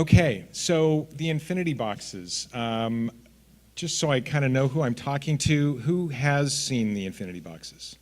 Okay, so the infinity boxes. Just so I kind of know who I'm talking to, who has seen the infinity boxes?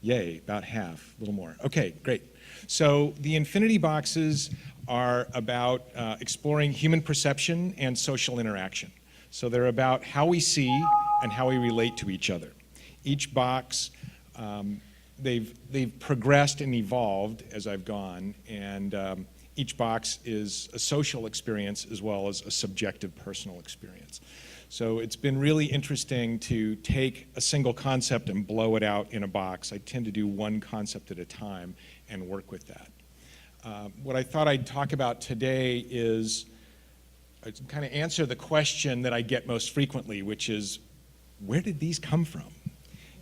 Yay, about half, a little more. Okay, great. So the infinity boxes are about exploring human perception and social interaction. So they're about how we see and how we relate to each other. Each box, they've progressed and evolved as I've gone, and each box is a social experience as well as a subjective personal experience. So it's been really interesting to take a single concept and blow it out in a box. I tend to do one concept at a time and work with that. What I thought I'd talk about today is kind of answer the question that I get most frequently, which is, where did these come from?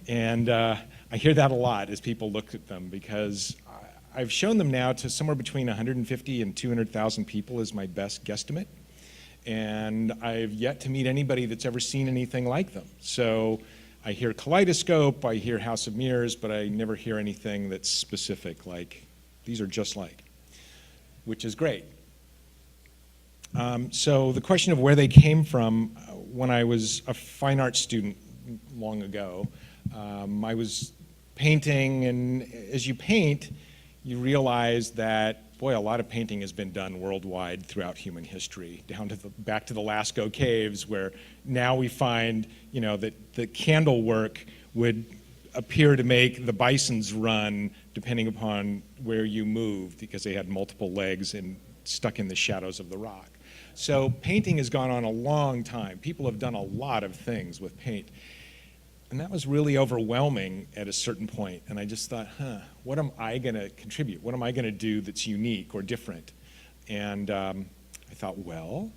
And I hear that a lot as people look at them, because I've shown them now to somewhere between 150 and 200,000 people is my best guesstimate. And I've yet to meet anybody that's ever seen anything like them. So I hear kaleidoscope, I hear House of Mirrors, but I never hear anything that's specific, like these are just like, which is great. So the question of where they came from, when I was a fine arts student long ago, I was painting, and as you paint, you realize that, boy, a lot of painting has been done worldwide throughout human history, down to back to the Lascaux caves, where now we find, that the candle work would appear to make the bisons run depending upon where you moved, because they had multiple legs and stuck in the shadows of the rock. So painting has gone on a long time. People have done a lot of things with paint. And that was really overwhelming at a certain point. And I just thought, what am I going to contribute? What am I going to do that's unique or different? And I thought, well,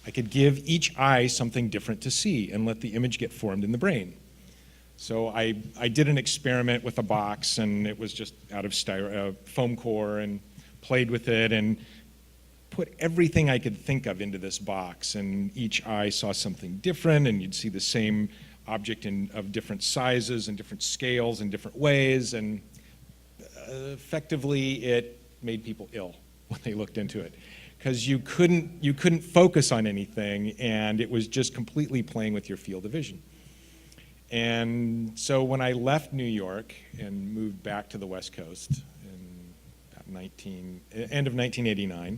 I could give each eye something different to see and let the image get formed in the brain. So I did an experiment with a box, and it was just out of foam core, and played with it and put everything I could think of into this box. And each eye saw something different, and you'd see the same object of different sizes and different scales in different ways, and effectively it made people ill when they looked into it, because you couldn't focus on anything, and it was just completely playing with your field of vision. And so when I left New York and moved back to the West Coast in end of 1989,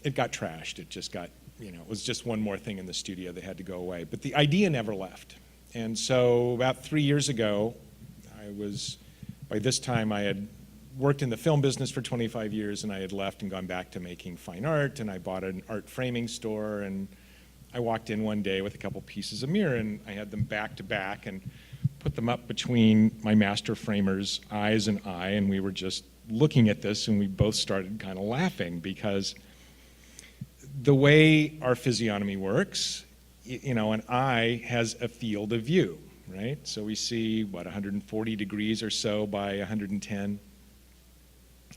it got trashed. It just got, it was just one more thing in the studio that had to go away. But the idea never left. And so about 3 years ago, by this time I had worked in the film business for 25 years, and I had left and gone back to making fine art, and I bought an art framing store, and I walked in one day with a couple pieces of mirror, and I had them back to back and put them up between my master framer's eyes and eye, and we were just looking at this, and we both started kind of laughing, because the way our physiognomy works, an eye has a field of view, right? So we see, 140 degrees or so by 110.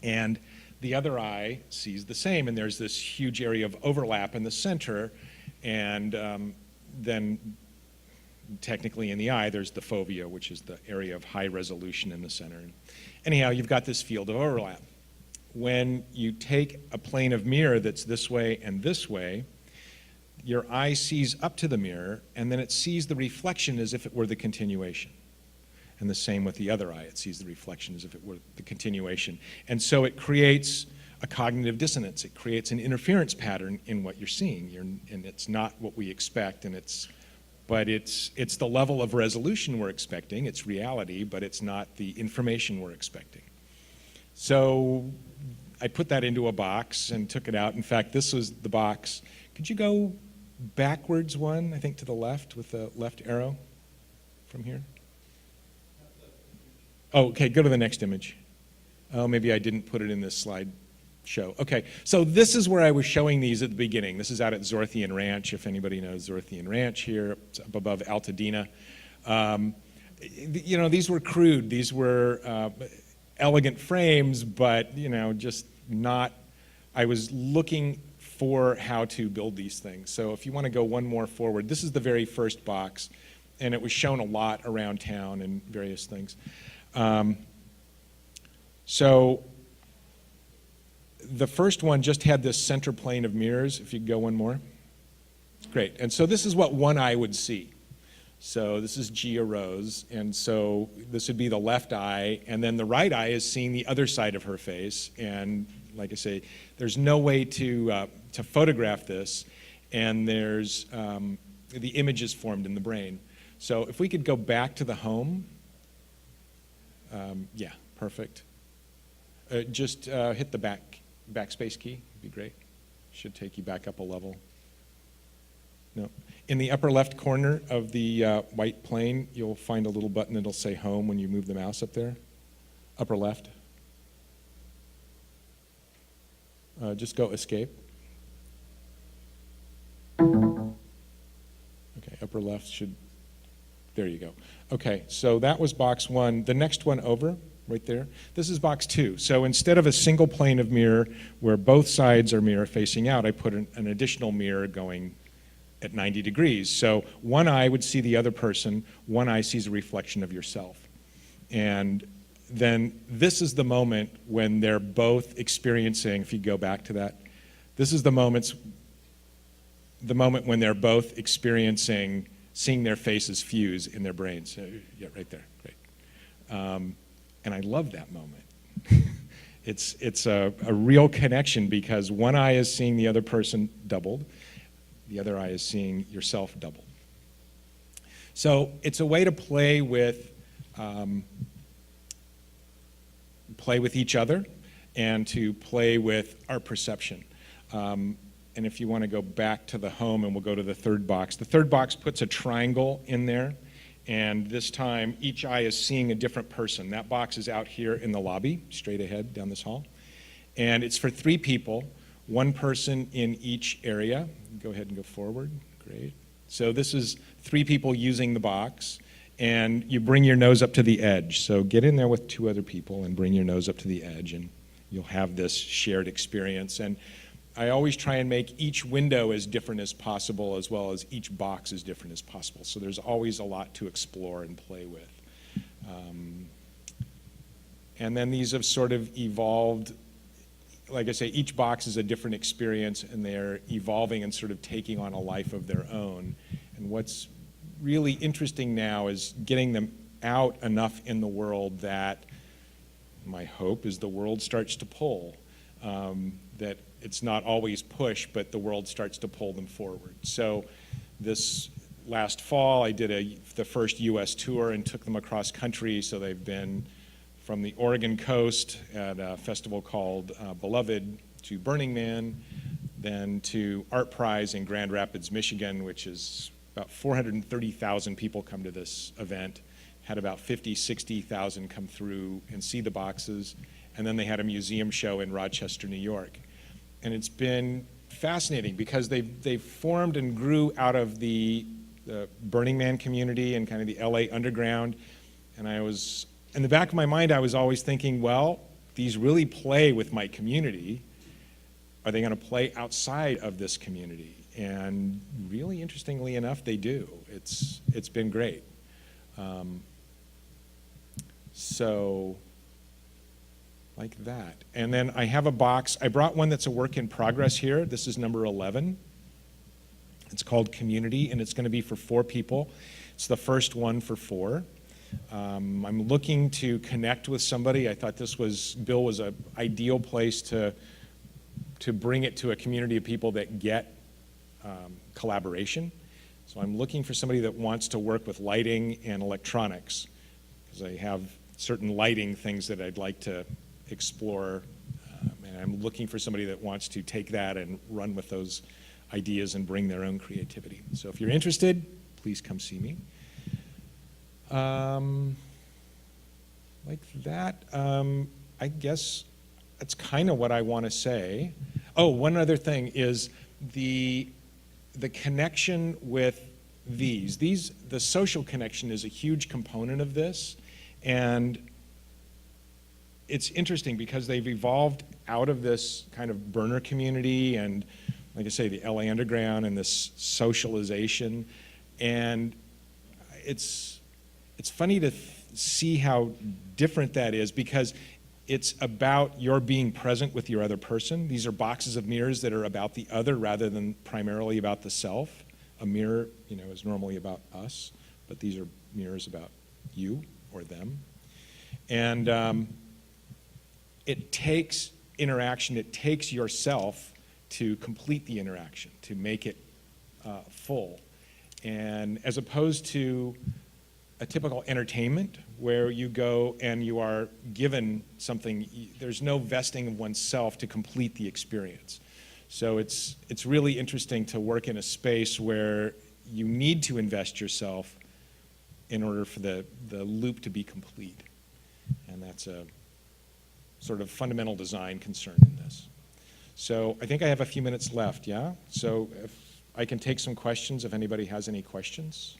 And the other eye sees the same, and there's this huge area of overlap in the center, and then technically in the eye, there's the fovea, which is the area of high resolution in the center. Anyhow, you've got this field of overlap. When you take a plane of mirror that's this way and this way, your eye sees up to the mirror, and then it sees the reflection as if it were the continuation. And the same with the other eye, it sees the reflection as if it were the continuation. And so it creates a cognitive dissonance. It creates an interference pattern in what you're seeing, and it's not what we expect, but it's the level of resolution we're expecting, it's reality, but it's not the information we're expecting. So I put that into a box and took it out. In fact, this was the box. Could you go backwards one, I think to the left, with the left arrow from here? Oh, okay, go to the next image. Oh, maybe I didn't put it in this slide show. Okay, so this is where I was showing these at the beginning. This is out at Zorthian Ranch, if anybody knows Zorthian Ranch here, it's up above Altadena. These were crude. These were elegant frames, but just not, I was looking for how to build these things. So if you want to go one more forward, this is the very first box, and it was shown a lot around town and various things. So the first one just had this center plane of mirrors. If you could go one more. Great. And so this is what one eye would see. So this is Gia Rose, and so this would be the left eye, and then the right eye is seeing the other side of her face. And like I say, there's no way to photograph this, and there's the image is formed in the brain. So if we could go back to the home, yeah, perfect. Just hit the backspace key, would be great. Should take you back up a level. No. In the upper left corner of the white plane, you'll find a little button that'll say home when you move the mouse up there. Upper left. Just go escape. Okay, upper left should, there you go. Okay, so that was box one. The next one over, right there, this is box two. So instead of a single plane of mirror where both sides are mirror facing out, I put an additional mirror going at 90 degrees. So one eye would see the other person, one eye sees a reflection of yourself. And then this is the moment when they're both experiencing, if you go back to that, this is the moment when they're both experiencing seeing their faces fuse in their brains. Yeah, right there, great. And I love that moment. It's a real connection because one eye is seeing the other person doubled, the other eye is seeing yourself doubled. So it's a way to play with each other and to play with our perception. And if you want to go back to the home, and we'll go to the third box puts a triangle in there, and this time each eye is seeing a different person. That box is out here in the lobby, straight ahead down this hall. And it's for 3 people, 1 person in each area. Go ahead and go forward, great. So this is 3 people using the box, and you bring your nose up to the edge. So get in there with 2 other people and bring your nose up to the edge, and you'll have this shared experience. And I always try and make each window as different as possible, as well as each box as different as possible. So there's always a lot to explore and play with. And then these have sort of evolved. Like I say, each box is a different experience, and they're evolving and sort of taking on a life of their own. And what's really interesting now is getting them out enough in the world that my hope is the world starts to pull. That it's not always push, but the world starts to pull them forward. So this last fall, I did the first US tour and took them across country. So they've been from the Oregon coast at a festival called Beloved to Burning Man, then to Art Prize in Grand Rapids, Michigan, which is about 430,000 people come to this event. Had about 50, 60,000 come through and see the boxes. And then they had a museum show in Rochester, New York. And it's been fascinating because they've formed and grew out of the Burning Man community and kind of the LA underground. And in the back of my mind, I was always thinking, well, these really play with my community. Are they going to play outside of this community? And really interestingly enough, they do. It's been great. So like that. And then I have a box. I brought one that's a work in progress here. This is number 11. It's called Community, and it's going to be for 4 people. It's the first one for 4. I'm looking to connect with somebody. I thought BIL was an ideal place to bring it to a community of people that get collaboration. So I'm looking for somebody that wants to work with lighting and electronics, because I have certain lighting things that I'd like to explore, and I'm looking for somebody that wants to take that and run with those ideas and bring their own creativity. So if you're interested, please come see me. Like that, I guess that's kind of what I want to say. Oh, one other thing is the connection with the social connection is a huge component of this, and it's interesting because they've evolved out of this kind of burner community and, like I say, the LA Underground and this socialization, and it's funny to see how different that is, because It's about your being present with your other person. These are boxes of mirrors that are about the other rather than primarily about the self. A mirror, is normally about us, but these are mirrors about you or them. And it takes interaction, it takes yourself to complete the interaction, to make it full. And as opposed to a typical entertainment where you go and you are given something, there's no vesting of oneself to complete the experience. So it's really interesting to work in a space where you need to invest yourself in order for the loop to be complete. And that's a sort of fundamental design concern in this. So I think I have a few minutes left, yeah? So if I can take some questions if anybody has any questions.